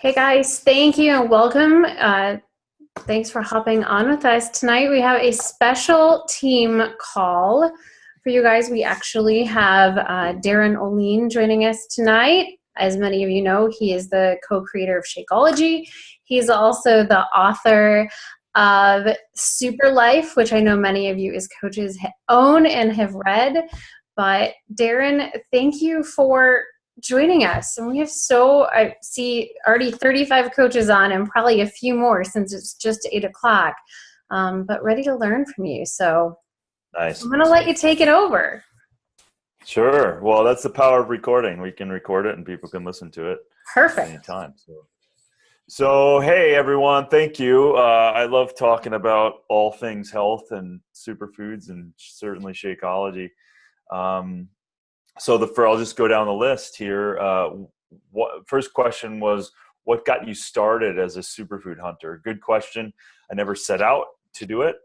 Hey guys, thank you and welcome. Thanks for hopping on with us tonight. We have a special team call for you guys. We actually have Darin Olien joining us tonight. As many of you know, he is the co-creator of Shakeology. He's also the author of Superlife, which I know many of you as coaches own and have read. But Darin, thank you for joining us. And we have I see already 35 coaches on and probably a few more since it's just 8 o'clock, but ready to learn from you. So Nice. I'm going to let you take it over. Sure. Well, that's the power of recording. We can record it and people can listen to it Perfect. anytime. So hey, everyone. Thank you. I love talking about all things health and superfoods and certainly Shakeology. I'll just go down the list here. First question was, what got you started as a superfood hunter? Good question. I never set out to do it,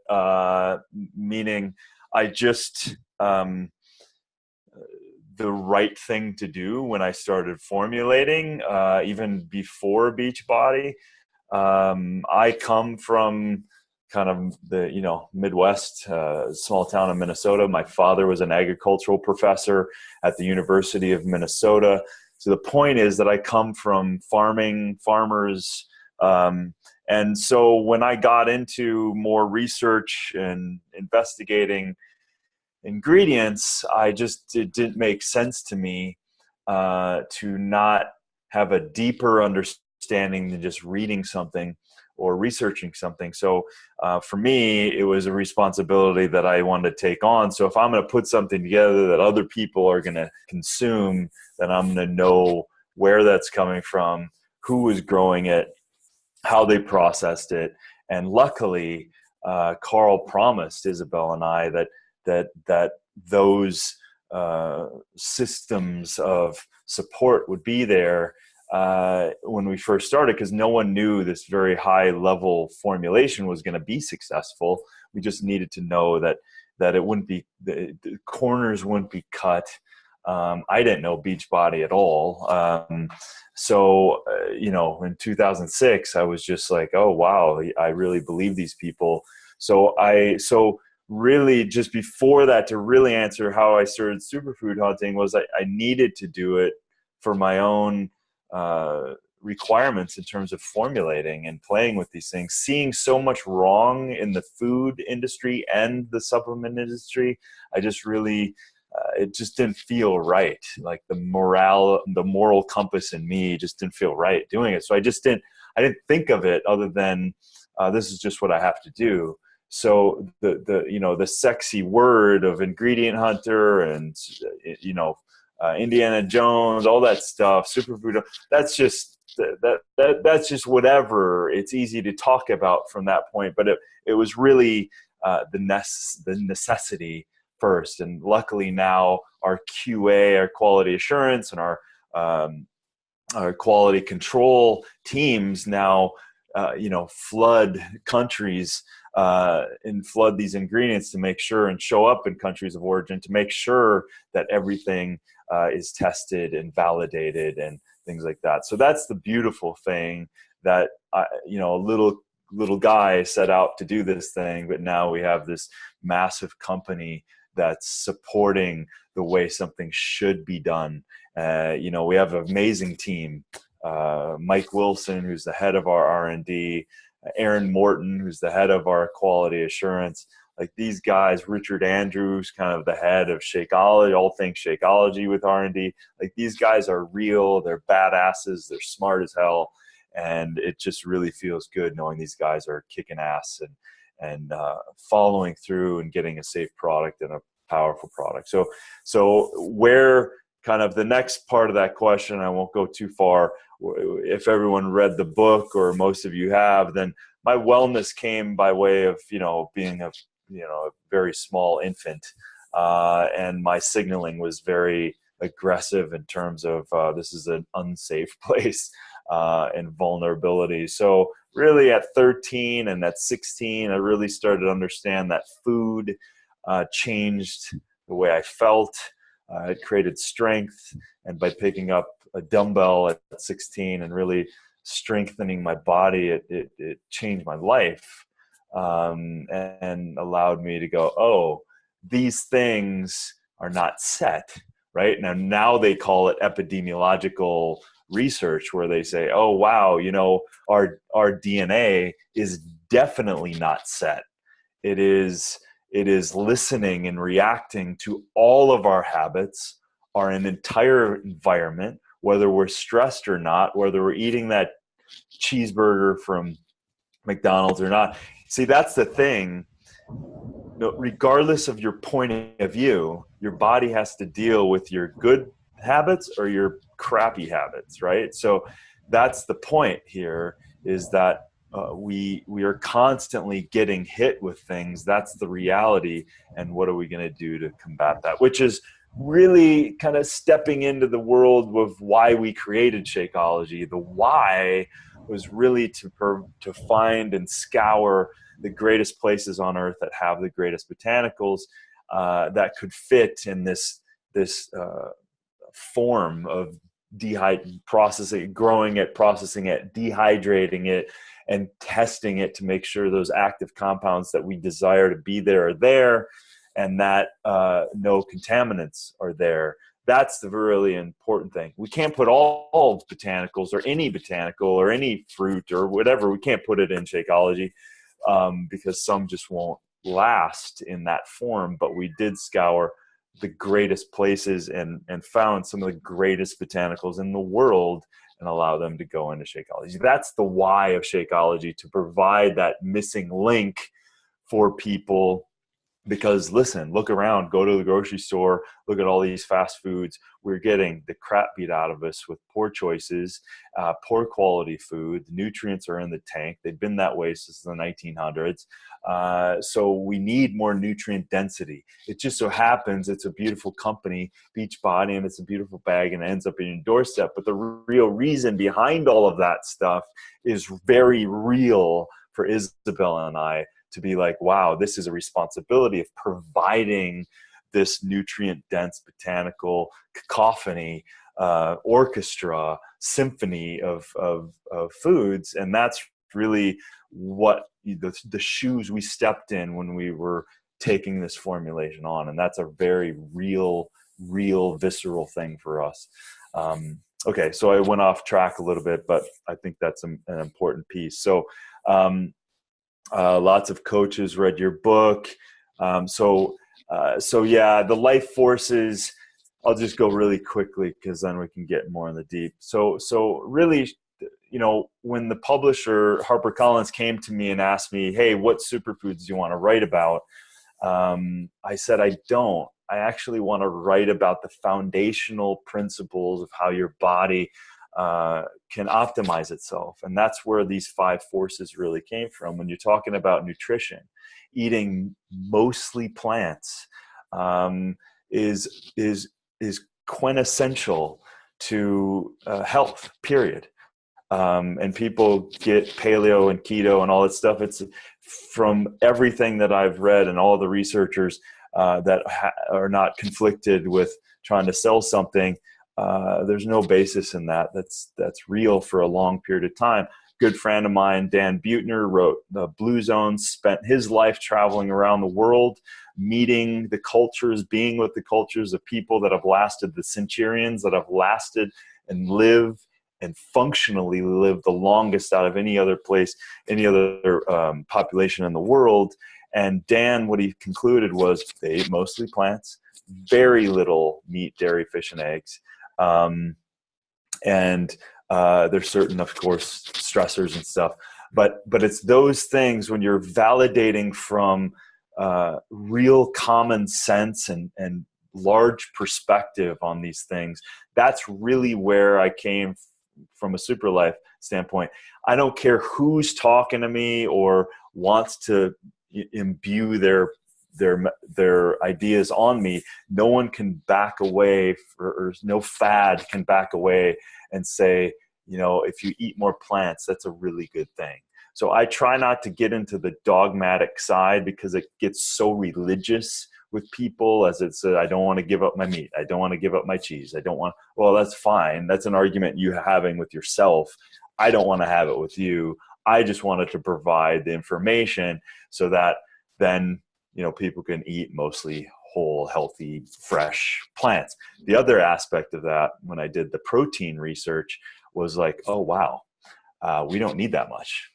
meaning I just the right thing to do when I started formulating, even before Beachbody. I come from kind of the Midwest, small town of Minnesota. My father was an agricultural professor at the University of Minnesota. So the point is that I come from farmers. And so when I got into more research and investigating ingredients, it didn't make sense to me to not have a deeper understanding than just reading something or researching something. So for me, it was a responsibility that I wanted to take on. So if I'm going to put something together that other people are going to consume, then I'm going to know where that's coming from, who is growing it, how they processed it. And luckily, Carl promised Isabel and I that those systems of support would be there when we first started, because no one knew this very high level formulation was going to be successful. We just needed to know that it wouldn't be, the corners wouldn't be cut. I didn't know Beachbody at all. In 2006, I was just like, oh, wow, I really believe these people. So really just before that, to really answer how I started superfood hunting, was I needed to do it for my own requirements in terms of formulating and playing with these things. Seeing so much wrong in the food industry and the supplement industry, I just really it just didn't feel right. Like the moral compass in me just didn't feel right doing it. So I didn't think of it other than this is just what I have to do. So the sexy word of ingredient hunter and Indiana Jones, all that stuff, superfood, that's just that's just whatever. It's easy to talk about from that point, but it was really the necessity first. And luckily now our QA, our quality assurance, and our quality control teams now flood countries and flood these ingredients to make sure, and show up in countries of origin to make sure that everything is tested and validated and things like that. So that's the beautiful thing, that a little guy set out to do this thing, but now we have this massive company that's supporting the way something should be done. We have an amazing team. Mike Wilson, who's the head of our R&D, Aaron Morton, who's the head of our quality assurance. Like these guys, Richard Andrews, kind of the head of Shakeology, all things Shakeology with R&D. Like these guys are real, they're badasses, they're smart as hell. And it just really feels good knowing these guys are kicking ass and following through and getting a safe product and a powerful product. So where kind of the next part of that question, I won't go too far. If everyone read the book, or most of you have, then my wellness came by way of, being a very small infant. And my signaling was very aggressive in terms of this is an unsafe place and vulnerability. So really at 13 and at 16, I really started to understand that food changed the way I felt. It created strength. And by picking up a dumbbell at 16 and really strengthening my body. It changed my life, and allowed me to go, oh, these things are not set, right? Now they call it epidemiological research, where they say, oh, wow, our DNA is definitely not set. It is listening and reacting to all of our habits, our entire environment, whether we're stressed or not, whether we're eating that cheeseburger from McDonald's or not. See, that's the thing. Regardless of your point of view, your body has to deal with your good habits or your crappy habits, right? So that's the point here, is that we are constantly getting hit with things. That's the reality. And what are we going to do to combat that? Which is really kind of stepping into the world of why we created Shakeology. The why was really to find and scour the greatest places on earth that have the greatest botanicals that could fit in this form of processing, growing it, processing it, dehydrating it, and testing it to make sure those active compounds that we desire to be there are there, and that no contaminants are there. That's the really important thing. We can't put all botanicals or any botanical or any fruit or whatever. We can't put it in Shakeology because some just won't last in that form. But we did scour the greatest places and found some of the greatest botanicals in the world and allow them to go into Shakeology. That's the why of Shakeology, to provide that missing link for people. Because listen, look around, go to the grocery store, look at all these fast foods. We're getting the crap beat out of us with poor choices, poor quality food. The nutrients are in the tank. They've been that way since the 1900s. So we need more nutrient density. It just so happens it's a beautiful company, Beachbody, and it's a beautiful bag and it ends up in your doorstep. But the real reason behind all of that stuff is very real for Isabel and I, to be like, wow, this is a responsibility of providing this nutrient-dense botanical cacophony, orchestra, symphony of foods. And that's really what the shoes we stepped in when we were taking this formulation on. And that's a very real, visceral thing for us. Okay, so I went off track a little bit, but I think that's an important piece. So lots of coaches read your book. So yeah, the life forces, I'll just go really quickly because then we can get more in the deep. So really, when the publisher HarperCollins came to me and asked me, hey, what superfoods do you want to write about? I said, I don't. I actually want to write about the foundational principles of how your body can optimize itself. And that's where these 5 forces really came from. When you're talking about nutrition, eating mostly plants is quintessential to health, period. And people get paleo and keto and all that stuff. It's from everything that I've read and all the researchers that are not conflicted with trying to sell something. There's no basis in that. That's real for a long period of time. Good friend of mine, Dan Buettner, wrote The Blue Zones, spent his life traveling around the world, meeting the cultures, being with the cultures of people that have lasted, the centurions that have lasted and live and functionally live the longest out of any other place, any other population in the world. And Dan, what he concluded was they ate mostly plants, very little meat, dairy, fish, and eggs. And there's certain, of course, stressors and stuff, but it's those things when you're validating from real common sense and large perspective on these things. That's really where I came from a Superlife standpoint. I don't care who's talking to me or wants to imbue their ideas on me. No one can back away, or no fad can back away and say, if you eat more plants, that's a really good thing. So I try not to get into the dogmatic side because it gets so religious with people, as it said, I don't want to give up my meat. I don't want to give up my cheese. I don't want, well, that's fine. That's an argument you're having with yourself. I don't want to have it with you. I just wanted to provide the information so that then, people can eat mostly whole, healthy, fresh plants. The other aspect of that, when I did the protein research, was like, oh, wow, we don't need that much.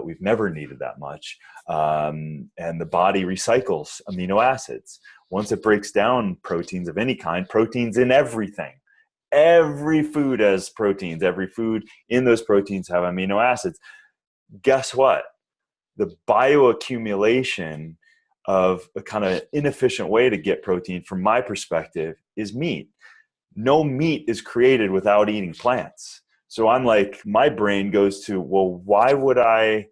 We've never needed that much. And the body recycles amino acids. Once it breaks down proteins of any kind, proteins in everything. Every food has proteins. Every food in those proteins have amino acids. Guess what? The bioaccumulation of a kind of inefficient way to get protein, from my perspective, is meat. No meat is created without eating plants. So I'm like, my brain goes to, well, why would I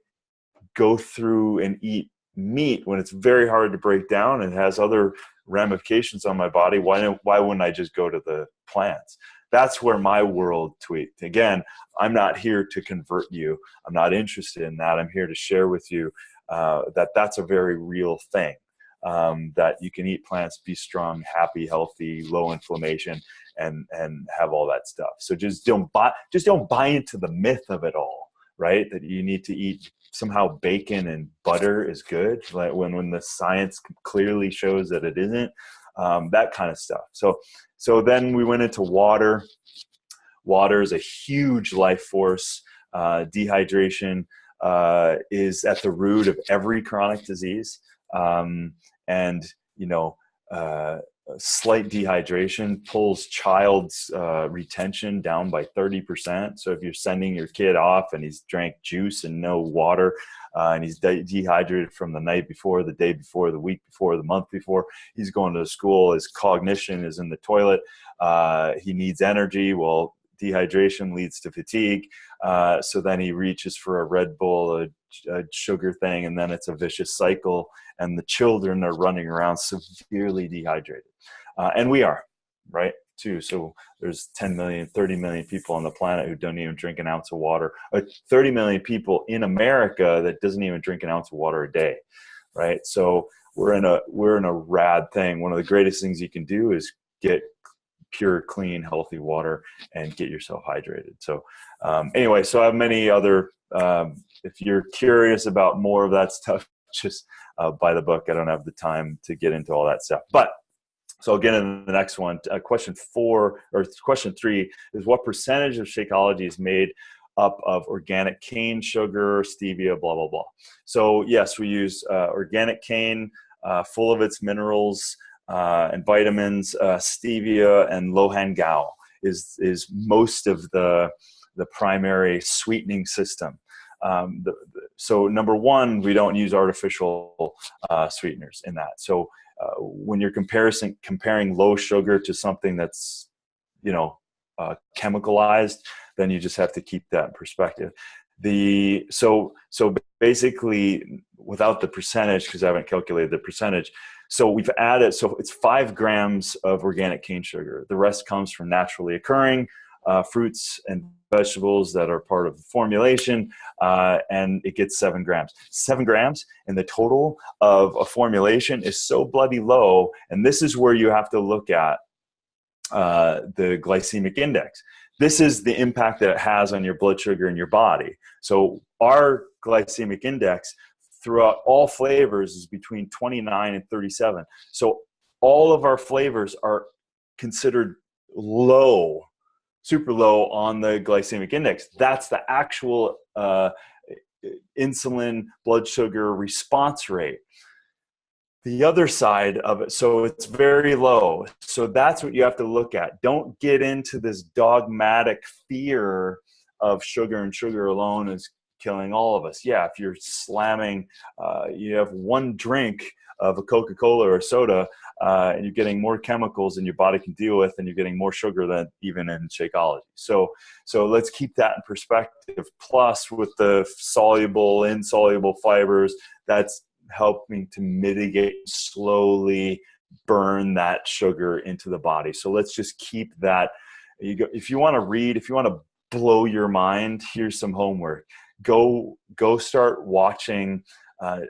go through and eat meat when it's very hard to break down and has other ramifications on my body? Why wouldn't I just go to the plants? That's where my world tweaked. Again, I'm not here to convert you. I'm not interested in that. I'm here to share with you that that's a very real thing, that you can eat plants, be strong, happy, healthy, low inflammation, and have all that stuff. So just don't buy into the myth of it all, right? That you need to eat somehow bacon and butter is good, like when the science clearly shows that it isn't. That kind of stuff. So then we went into water. Water is a huge life force. Dehydration is at the root of every chronic disease. Slight dehydration pulls child's retention down by 30%. So if you're sending your kid off and he's drank juice and no water, and he's dehydrated from the night before, the day before, the week before, the month before, he's going to school, his cognition is in the toilet, he needs energy. Well, dehydration leads to fatigue. So then he reaches for a Red Bull, a sugar thing, and then it's a vicious cycle. And the children are running around severely dehydrated. And we are, right, too. So there's 10 million, 30 million people on the planet who don't even drink an ounce of water. 30 million people in America that doesn't even drink an ounce of water a day, right? So we're in a rad thing. One of the greatest things you can do is get pure, clean, healthy water and get yourself hydrated. So anyway, so I have many other, if you're curious about more of that stuff, just buy the book. I don't have the time to get into all that stuff. But so I'll get into the next one. Question 3 is, what percentage of Shakeology is made up of organic cane sugar, stevia, blah, blah, blah. So yes, we use organic cane, full of its minerals and vitamins. Stevia and lohan-gao is most of the primary sweetening system. So number one, we don't use artificial sweeteners in that. So when you're comparing low sugar to something that's, chemicalized, then you just have to keep that in perspective. So basically, without the percentage, because I haven't calculated the percentage, so we've added, so it's 5 grams of organic cane sugar. The rest comes from naturally occurring fruits and vegetables that are part of the formulation, and it gets 7 grams. 7 grams in the total of a formulation is so bloody low, and this is where you have to look at the glycemic index. This is the impact that it has on your blood sugar in your body. So our glycemic index throughout all flavors is between 29 and 37. So all of our flavors are considered low, super low on the glycemic index. That's the actual insulin blood sugar response rate. The other side of it, so it's very low. So that's what you have to look at. Don't get into this dogmatic fear of sugar and sugar alone is killing all of us. Yeah, if you're slamming, you have one drink of a Coca-Cola or a soda, and you're getting more chemicals than your body can deal with, and you're getting more sugar than even in Shakeology. So let's keep that in perspective. Plus, with the soluble, insoluble fibers, that's helping to mitigate, slowly burn that sugar into the body. So let's just keep that. If you want to read, if you want to blow your mind, here's some homework. Go start watching some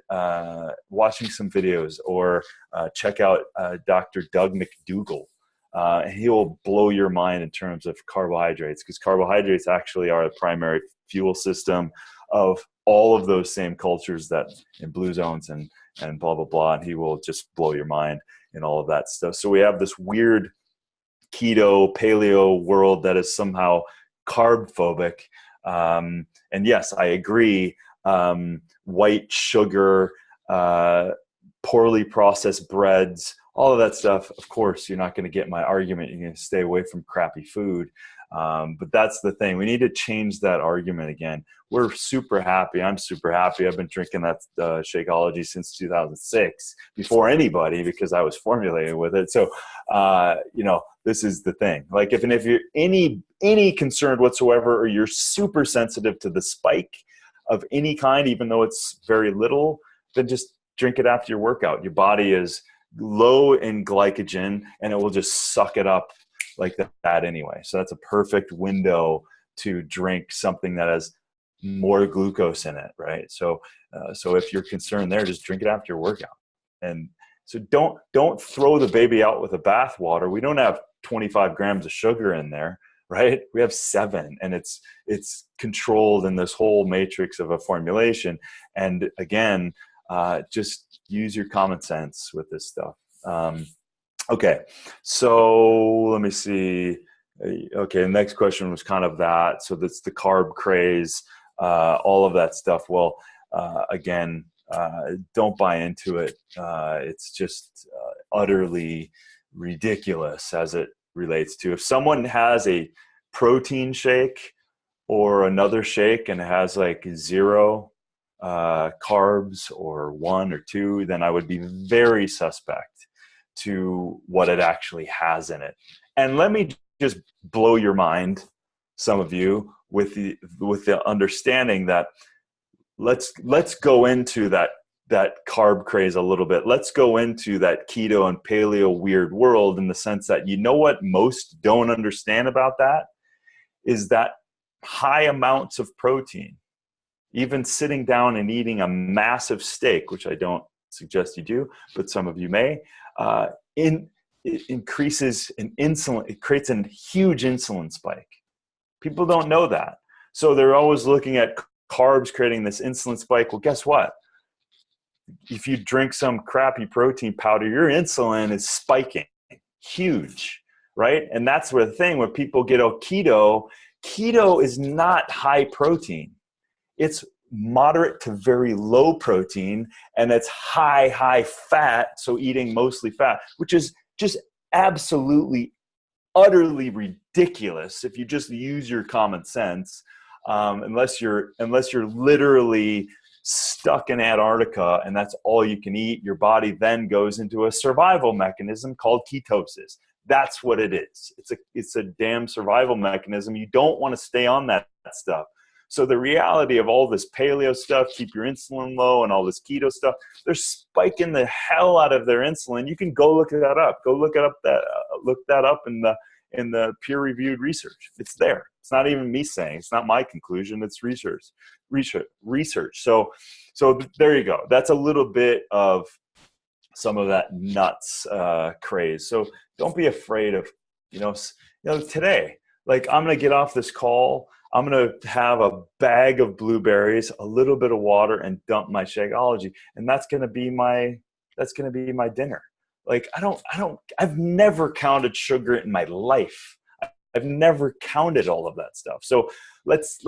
videos, or check out Dr. Doug McDougall. And he will blow your mind in terms of carbohydrates, because carbohydrates actually are the primary fuel system of all of those same cultures that in blue zones and blah, blah, blah. And he will just blow your mind in all of that stuff. So we have this weird keto, paleo world that is somehow carb phobic. And yes, I agree. White sugar, poorly processed breads, all of that stuff. Of course, you're not going to get my argument. You're going to stay away from crappy food. But that's the thing. We need to change that argument again. We're super happy. I'm super happy. I've been drinking that Shakeology since 2006, before anybody, because I was formulating with it. So, this is the thing. Like if you're any concerned whatsoever, or you're super sensitive to the spike of any kind, even though it's very little, then just drink it after your workout. Your body is low in glycogen and it will just suck it up like that anyway. So that's a perfect window to drink something that has more glucose in it, right? So if you're concerned there, just drink it after your workout. And so don't throw the baby out with the bathwater. We don't have 25 grams of sugar in there, right? We have 7, and it's controlled in this whole matrix of a formulation. And again, just use your common sense with this stuff. Okay, so let me see. Okay, the next question was kind of that. So that's the carb craze, all of that stuff. Well, again, don't buy into it. It's just utterly ridiculous as it relates to. If someone has a protein shake or another shake and it has like 0 carbs or 1 or 2, then I would be very suspect to what it actually has in it. And let me just blow your mind, some of you, with the understanding that let's go into that carb craze a little bit. Let's go into that keto and paleo weird world, in the sense that, what most don't understand about that is that high amounts of protein, even sitting down and eating a massive steak, which I don't suggest you do, but some of you may, it increases in insulin. It creates a huge insulin spike. People don't know that. So they're always looking at carbs creating this insulin spike. Well, guess what? If you drink some crappy protein powder, your insulin is spiking huge, right? And that's where the thing where people get, keto is not high protein. It's moderate to very low protein, and it's high fat. So eating mostly fat, which is just absolutely, utterly ridiculous if you just use your common sense. Unless you're literally stuck in Antarctica and that's all you can eat, your body then goes into a survival mechanism called ketosis. That's what it is. It's a damn survival mechanism. You don't want to stay on that stuff. So the reality of all this paleo stuff, keep your insulin low, and all this keto stuff, they're spiking the hell out of their insulin. You can go look that up. Look that up in the peer-reviewed research. It's there. It's not even me saying. It's not my conclusion. It's research. So there you go. That's a little bit of some of that nuts craze. So don't be afraid of, today. Like, I'm gonna get off this call. I'm going to have a bag of blueberries, a little bit of water, and dump my Shakeology. And that's going to be my dinner. Like, I've never counted sugar in my life. I've never counted all of that stuff. So let's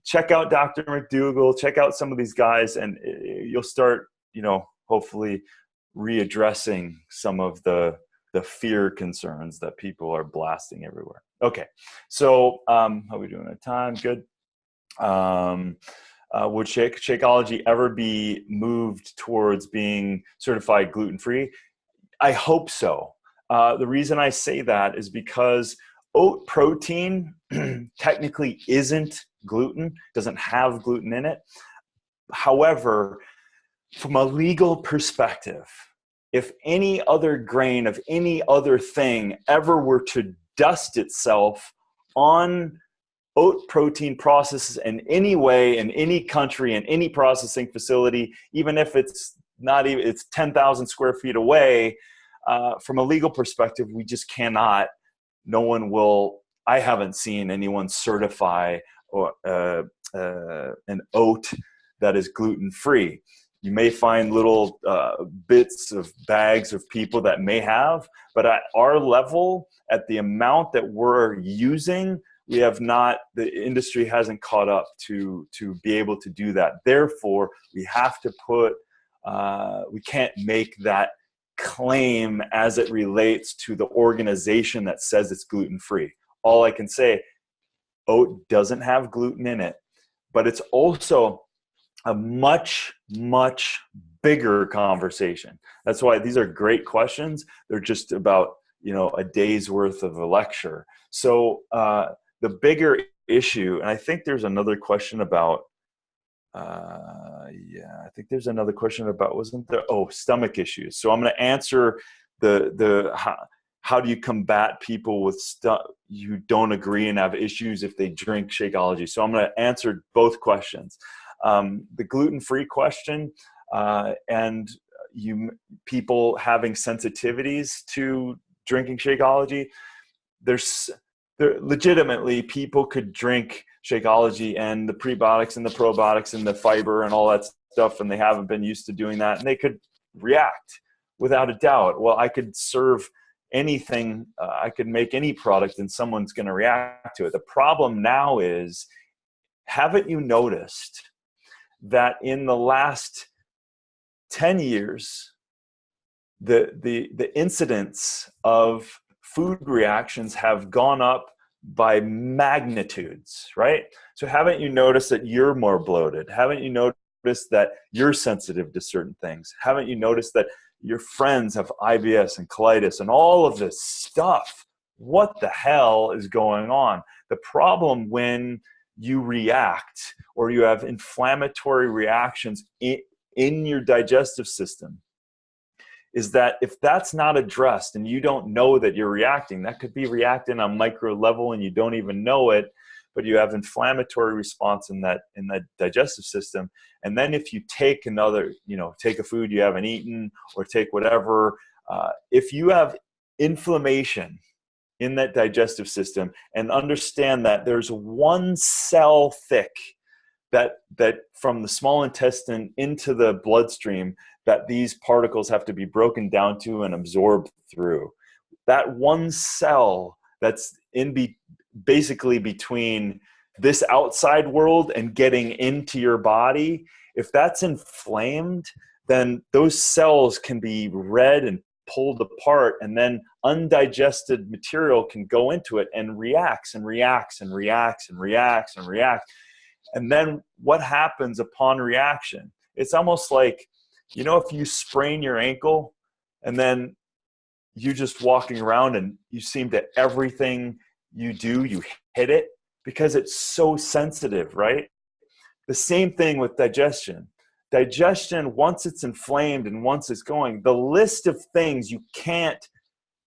check out Dr. McDougall, check out some of these guys, and you'll start, hopefully readdressing some of the fear concerns that people are blasting everywhere. Okay, so how are we doing at time? Good. Would Shakeology ever be moved towards being certified gluten-free? I hope so. The reason I say that is because oat protein technically isn't gluten, doesn't have gluten in it. However, from a legal perspective, if any other grain of any other thing ever were to dust itself on oat protein processes in any way, in any country, in any processing facility, even if it's 10,000 square feet away, from a legal perspective, we just cannot, no one will, I haven't seen anyone certify or an oat that is gluten-free. You may find little bits of bags of people that may have, but at our level, at the amount that we're using, we have not, the industry hasn't caught up to be able to do that. Therefore, we have to put, we can't make that claim as it relates to the organization that says it's gluten-free. All I can say, oat doesn't have gluten in it, but it's also a much, much bigger conversation. That's why these are great questions. They're just about, a day's worth of a lecture. So the bigger issue, and I think there's another question about, wasn't there? Oh, stomach issues. So I'm going to answer how do you combat people with you don't agree and have issues if they drink Shakeology? So I'm going to answer both questions. The gluten-free question, and people having sensitivities to drinking Shakeology, there legitimately people could drink Shakeology and the prebiotics and the probiotics and the fiber and all that stuff, and they haven't been used to doing that, and they could react without a doubt. Well, I could serve anything, I could make any product and someone's going to react to it. The problem now is, haven't you noticed that in the last 10 years, the incidence of food reactions have gone up by magnitudes, right? So haven't you noticed that you're more bloated? Haven't you noticed that you're sensitive to certain things? Haven't you noticed that your friends have IBS and colitis and all of this stuff? What the hell is going on? The problem when you react or you have inflammatory reactions in your digestive system is that if that's not addressed and you don't know that you're reacting, that could be reacting on micro level and you don't even know it, but you have inflammatory response in that digestive system. And then if you take take a food you haven't eaten or take whatever, if you have inflammation in that digestive system, and understand that there's one cell thick that from the small intestine into the bloodstream that these particles have to be broken down to and absorbed through. That one cell that's basically between this outside world and getting into your body, if that's inflamed, then those cells can be read and pulled apart, and then undigested material can go into it and reacts and reacts and reacts and reacts and reacts. And then what happens upon reaction? It's almost like, if you sprain your ankle and then you just walking around and you seem to everything you do, you hit it because it's so sensitive, right? The same thing with digestion. Digestion, once it's inflamed and once it's going, the list of things you can't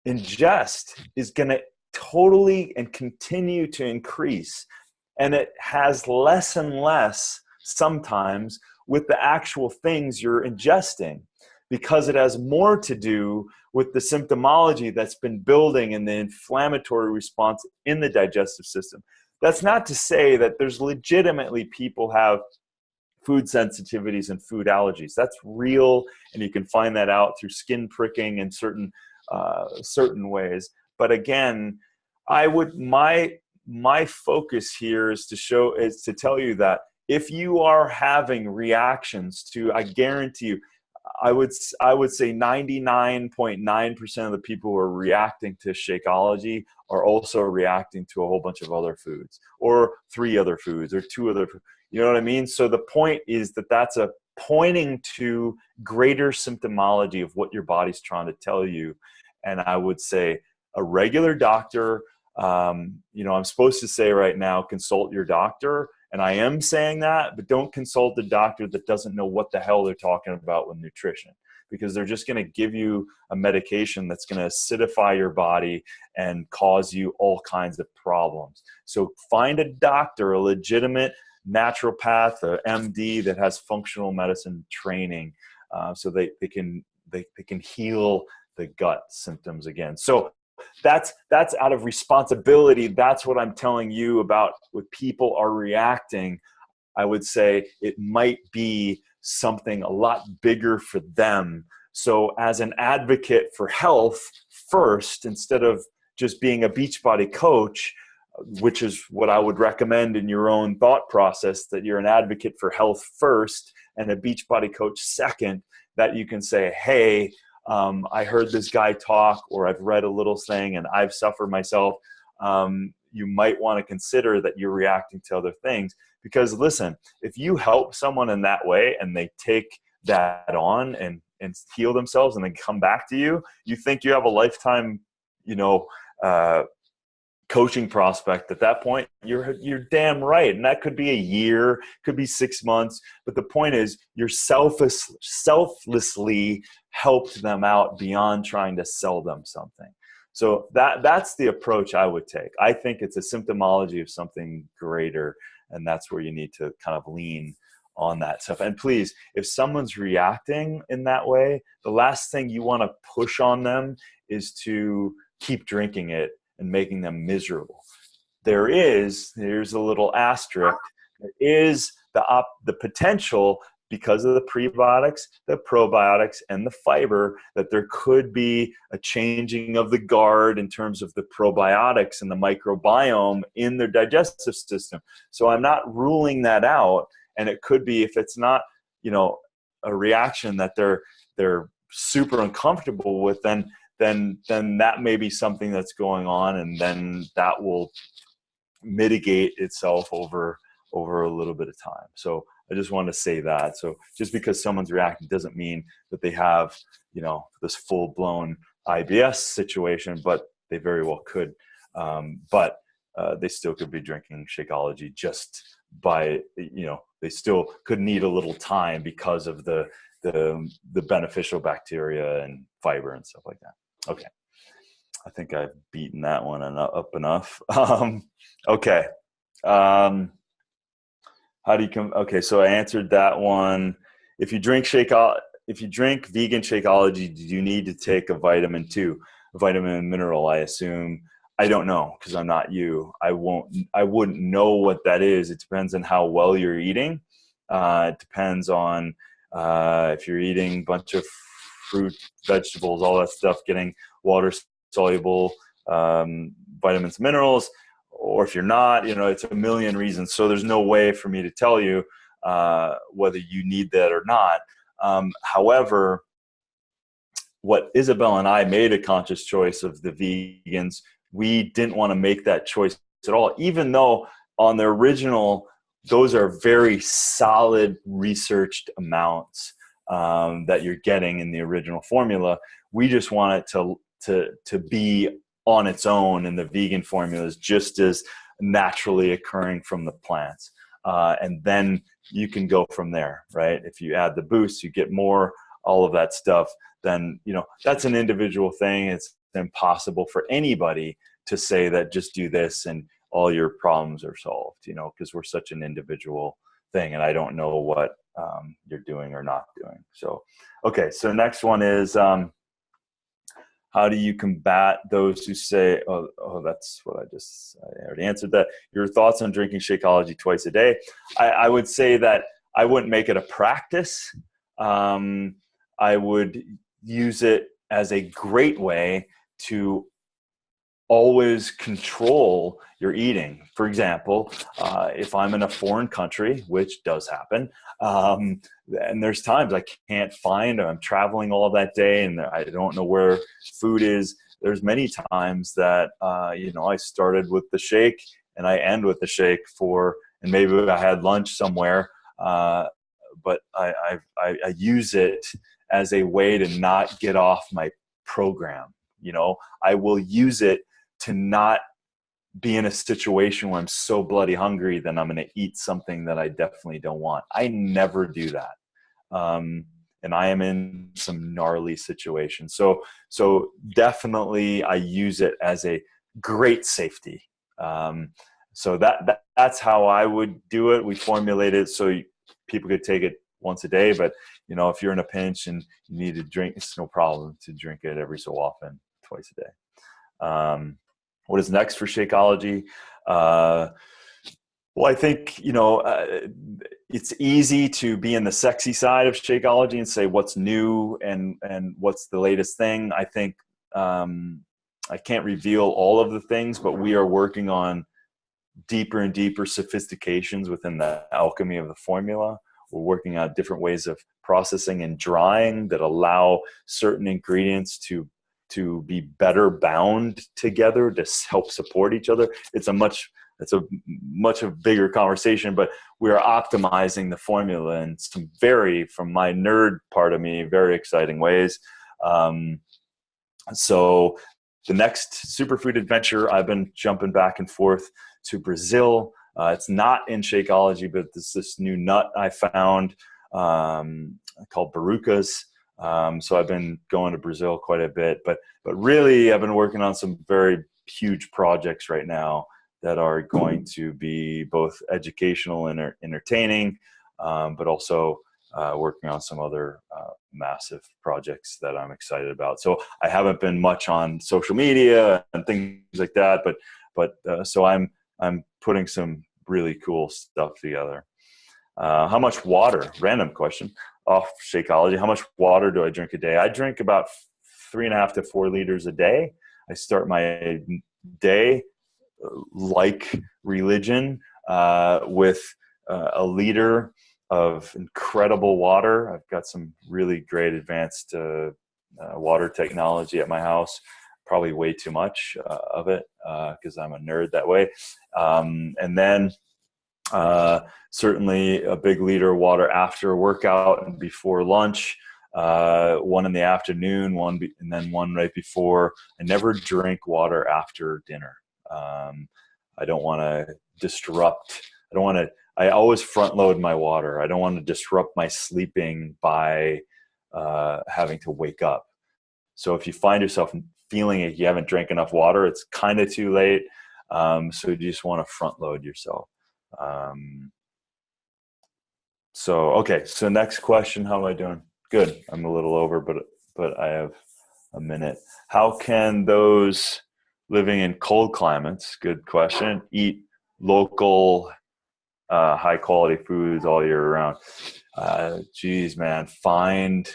ingest is going to totally and continue to increase. And it has less and less sometimes with the actual things you're ingesting, because it has more to do with the symptomology that's been building and the inflammatory response in the digestive system. That's not to say that there's legitimately people have food sensitivities and food allergies. That's real, and you can find that out through skin pricking in certain ways. But again, my focus here is to tell you that if you are having reactions to, I guarantee you, I would say 99.9% of the people who are reacting to Shakeology are also reacting to a whole bunch of other foods, or 3 other foods, or 2 other foods. You know what I mean? So the point is that that's a pointing to greater symptomology of what your body's trying to tell you. And I would say a regular doctor, I'm supposed to say right now, consult your doctor. And I am saying that, but don't consult a doctor that doesn't know what the hell they're talking about with nutrition, because they're just going to give you a medication that's going to acidify your body and cause you all kinds of problems. So find a doctor, a legitimate naturopath, a MD that has functional medicine training, so they can heal the gut symptoms again. So that's out of responsibility. That's what I'm telling you about when people are reacting. I would say it might be something a lot bigger for them. So as an advocate for health first, instead of just being a Beachbody coach, which is what I would recommend in your own thought process, that you're an advocate for health first and a Beachbody coach second, that you can say, hey, I heard this guy talk, or I've read a little thing and I've suffered myself. You might want to consider that you're reacting to other things. Because listen, if you help someone in that way and they take that on and heal themselves and then come back to you, you think you have a lifetime, coaching prospect at that point. You're damn right. And that could be a year, could be 6 months. But the point is, you're selflessly helped them out beyond trying to sell them something. So that's the approach I would take. I think it's a symptomology of something greater, and that's where you need to kind of lean on that stuff. And please, if someone's reacting in that way, the last thing you want to push on them is to keep drinking it and making them miserable. Here's a little asterisk, there is the potential, because of the prebiotics, the probiotics, and the fiber, that there could be a changing of the guard in terms of the probiotics and the microbiome in their digestive system. So I'm not ruling that out. And it could be, if it's not, a reaction that they're super uncomfortable with, then that may be something that's going on, and then that will mitigate itself over a little bit of time. So I just want to say that. So just because someone's reacting doesn't mean that they have, this full-blown IBS situation, but they very well could. But they still could be drinking Shakeology just by, they still could need a little time because of the beneficial bacteria and fiber and stuff like that. Okay. I think I've beaten that one up enough. Okay. How do you come? Okay, so I answered that one. If you drink vegan Shakeology, do you need to take a vitamin too? A vitamin and mineral, I assume. I don't know, because I'm not you. I wouldn't know what that is. It depends on how well you're eating. It depends on if you're eating a bunch of fruit, vegetables, all that stuff, getting water soluble vitamins, minerals. Or if you're not, it's a million reasons. So there's no way for me to tell you whether you need that or not. However, what Isabel and I made a conscious choice of the vegans, we didn't want to make that choice at all, even though on the original, those are very solid researched amounts that you're getting in the original formula. We just want it to be on its own, and the vegan formula is just as naturally occurring from the plants. And then you can go from there, right? If you add the boost, you get more, all of that stuff, then, that's an individual thing. It's impossible for anybody to say that just do this and all your problems are solved, because we're such an individual thing, and I don't know what you're doing or not doing. So, okay. So next one is, how do you combat those who say, that's what I already answered that. Your thoughts on drinking Shakeology twice a day? I would say that I wouldn't make it a practice. I would use it as a great way to always control your eating. For example, if I'm in a foreign country, which does happen, and there's times I can't find, I'm traveling all that day and I don't know where food is. There's many times that, I started with the shake and I end with the shake and maybe I had lunch somewhere, but I use it as a way to not get off my program. I will use it to not be in a situation where I'm so bloody hungry that I'm going to eat something that I definitely don't want. I never do that. And I am in some gnarly situations. So definitely I use it as a great safety. So that's how I would do it. We formulated it so people could take it once a day, but if you're in a pinch and you need to drink, it's no problem to drink it every so often, twice a day. What is next for Shakeology? Well, I think, it's easy to be in the sexy side of Shakeology and say what's new and what's the latest thing. I think I can't reveal all of the things, but we are working on deeper and deeper sophistications within the alchemy of the formula. We're working on different ways of processing and drying that allow certain ingredients to be better bound together to help support each other. It's a much bigger conversation, but we are optimizing the formula in some from my nerd part of me, very exciting ways. So the next superfood adventure, I've been jumping back and forth to Brazil. It's not in Shakeology, but this new nut I found called barucas. So I've been going to Brazil quite a bit, but really I've been working on some very huge projects right now that are going to be both educational and entertaining, but also working on some other massive projects that I'm excited about. So I haven't been much on social media and things like that, but so I'm putting some really cool stuff together. How much water? Random question off Shakeology. How much water do I drink a day? I drink about 3.5 to 4 liters a day. I start my day like religion with a liter of incredible water. I've got some really great advanced water technology at my house, probably way too much of it because I'm a nerd that way. And then certainly a big liter of water after a workout and before lunch, one in the afternoon, and then one right before. I never drink water after dinner. I don't want to disrupt. I always front load my water. I don't want to disrupt my sleeping by having to wake up. So if you find yourself feeling like you haven't drank enough water, it's kind of too late. So you just want to front load yourself. So next question. How am I doing? Good. I'm a little over, but I have a minute. How can those living in cold climates, good question, eat local high quality foods all year round? Geez, man, find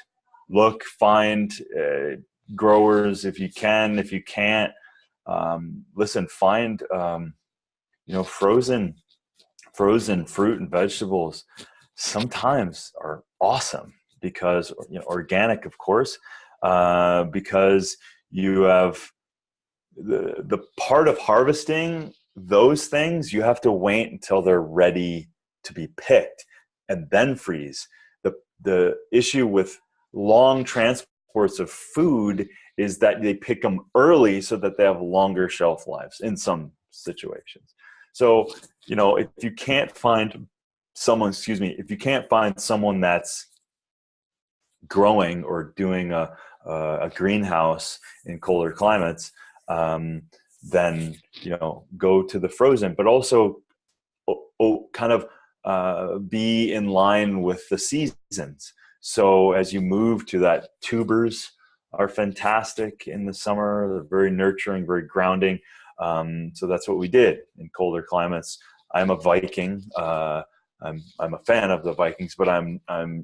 growers if you can. If you can't, listen, find frozen fruit and vegetables sometimes are awesome because organic, of course, because you have the part of harvesting those things, you have to wait until they're ready to be picked and then freeze. The issue with long transports of food is that they pick them early so that they have longer shelf lives in some situations. So, if you can't find someone that's growing or doing a greenhouse in colder climates, then go to the frozen, but also kind of be in line with the seasons. So as you move to that, tubers are fantastic in the summer. They're very nurturing, very grounding. So that's what we did in colder climates. I'm a Viking. I'm a fan of the Vikings, but I'm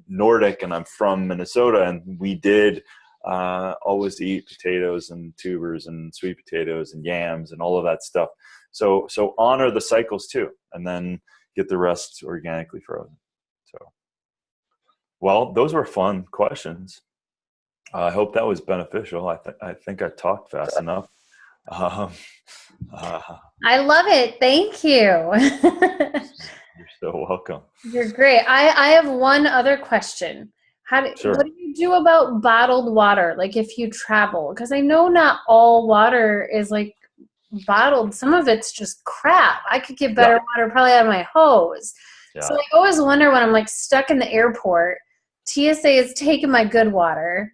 Nordic and I'm from Minnesota, and we did always eat potatoes and tubers and sweet potatoes and yams and all of that stuff. So honor the cycles too, and then get the rest organically frozen. So, well, those were fun questions. I hope that was beneficial. I think I talked fast enough. I love it. Thank you. You're so welcome. You're great. I have one other question. Sure. What do you do about bottled water? Like if you travel, because I know not all water is like bottled. Some of it's just crap. I could get better water probably out of my hose. Yeah. So I always wonder when I'm like stuck in the airport, TSA is taking my good water.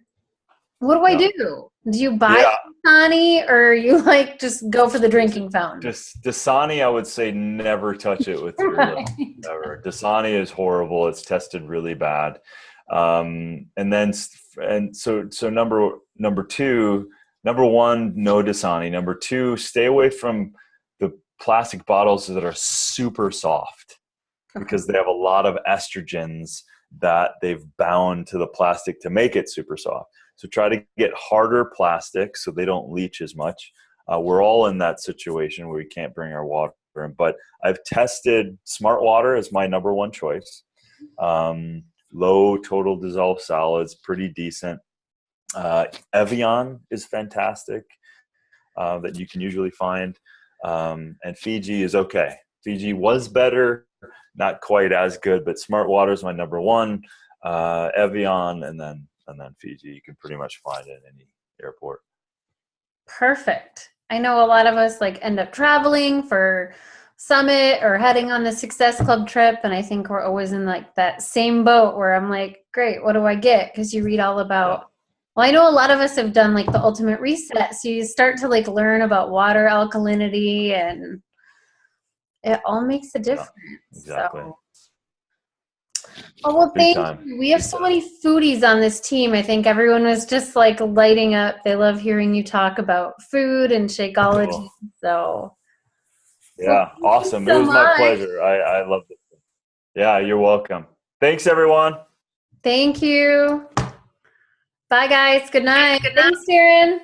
What do I Yeah. do? Do you buy Yeah. Dasani or you like just go for the drinking fountain? Just Dasani, I would say never touch it with your lips. Right. Never. Dasani is horrible. It's tested really bad. So number one, no Dasani. Number two, stay away from the plastic bottles that are super soft because they have a lot of estrogens that they've bound to the plastic to make it super soft. So try to get harder plastic so they don't leach as much. We're all in that situation where we can't bring our water in, but I've tested Smart Water as my number one choice. Low total dissolved solids, pretty decent. Evian is fantastic that you can usually find. And Fiji is okay. Fiji was better, not quite as good, but Smart Water is my number one. Evian and then Fiji. You can pretty much find it at any airport. Perfect. I know a lot of us like end up traveling for summit or heading on the Success Club trip, and I think we're always in like that same boat where I'm like, great, what do I get? Because you read all about well, I know a lot of us have done like the ultimate reset, so you start to like learn about water alkalinity and it all makes a difference. Exactly. So. Oh, well, Big thank time. you. We have so many foodies on this team. I think everyone was just like lighting up. They love hearing you talk about food and Shakeology. Cool. So, Yeah, awesome. so It was my much. pleasure. I loved it. Yeah, you're welcome. Thanks, everyone. Thank you. Bye, guys. Good night. Thanks, Darin.